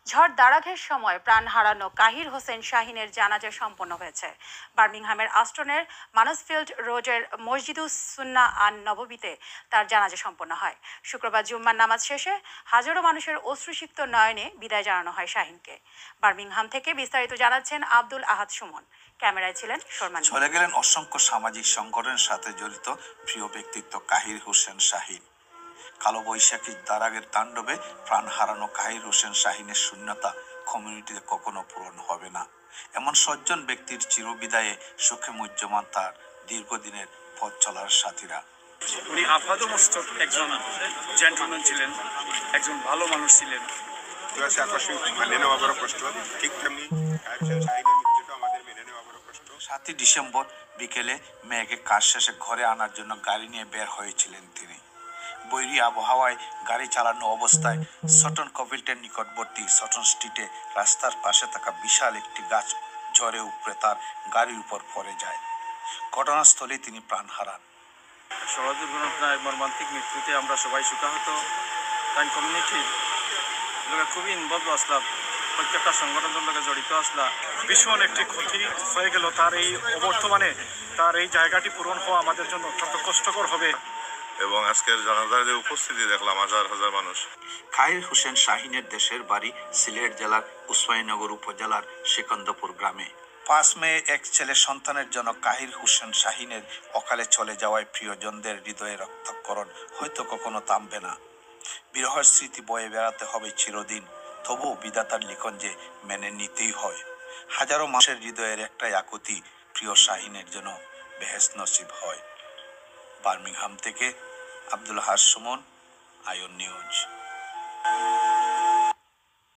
ঝড় দারাঘের সময় প্রাণ হারানো কাহির হোসেন শাহিনের জানাজা সম্পন্ন হয়েছে। বার্মিংহামের আস্টনের মানসফিল্ড রোডের মসজিদুস সুন্না আন নববীতে তার জানাজা সম্পন্ন হয়। শুক্রবার জুম্মার নামাজ শেষে হাজারো মানুষের অশ্রুসিক্ত নয়নে বিদায় জানানো হয় শাহিনকে। বার্মিংহাম থেকে বিস্তারিত জানাচ্ছেন আব্দুল আহাদ সুমন। ক্যামেরায় ছিলেন শর্মা। চলে গেলেন অসংখ্য সামাজিক সংগঠনের সাথে জড়িত প্রিয় ব্যক্তিত্ব কাহির হোসেন শাহিন। কালো বৈশাখী দারাগের তাণ্ডবে প্রাণ হারানো কাহির হোসেন শাহিনের শূন্যতা কমিউনিটিতে কখনো পূরণ হবে না। এমন সজ্জন ব্যক্তির চিরবিদায়ে সুখে মুহ্যমান তার দীর্ঘদিনের পথ চলার সাথীরা। উনি আপাদমস্তক একজন জেন্টলম্যান ছিলেন, একজন ভালো মানুষ ছিলেন। মেনে নেওয়া বড় কষ্ট, ঠিক তেমনি 7ই ডিসেম্বর বিকেলে মেয়েকে কাজ শেষে ঘরে আনার জন্য গাড়ি নিয়ে বের হয়েছিলেন তিনি। বৈরী আবহাওয়ায় গাড়ি চালানো অবস্থায় সটন কভিল্টের নিকটবর্তী সটন স্ট্রিটে রাস্তার পাশে থাকা বিশাল একটি গাছ ঝড়ে উপড়ে তার গাড়ির উপর পড়ে যায়। ঘটনাস্থলে তিনি প্রাণ হারান। সড়ক দুর্ঘটনায় মর্মান্তিক মৃত্যুতে আমরা সবাই শোকাহত। তাই কমিউনিটির লোকের খুবই ইনভলভ আসলাম, প্রত্যেকটা সংগঠনের লোকে জড়িত আসলাম। ভীষণ একটি ক্ষতি হয়ে গেল। তার এই অবর্তমানে তার এই জায়গাটি পূরণ হওয়া আমাদের জন্য অত্যন্ত কষ্টকর হবে। এবং আজকের জানাজার উপস্থিতি দেখলাম হাজার হাজার মানুষ। কাহির হোসেন শাহিনের দেশের বাড়ি সিলেট জেলার উসমানীনগর উপজেলার সেকন্দপুর গ্রামে। 5 মে এক ছেলে সন্তানের জন্য কাহির হোসেন শাহিনের অকালে চলে যাওয়ায় প্রিয়জনদের হৃদয়ে রক্তক্ষরণ হয়তো কখনো থামবে না। বিরহের স্মৃতি বয়ে বেড়াতে হবে চিরদিন, তবুও বিধাতার লিখন যে মেনে নিতেই হয়। হাজারো মানুষের হৃদয়ের একটাই আকুতি, প্রিয় শাহিনের জন্য বেহেশত নসিব হয়। বার্মিংহাম থেকে আব্দুল আহাদ সুমন, আয়ন নিউজ।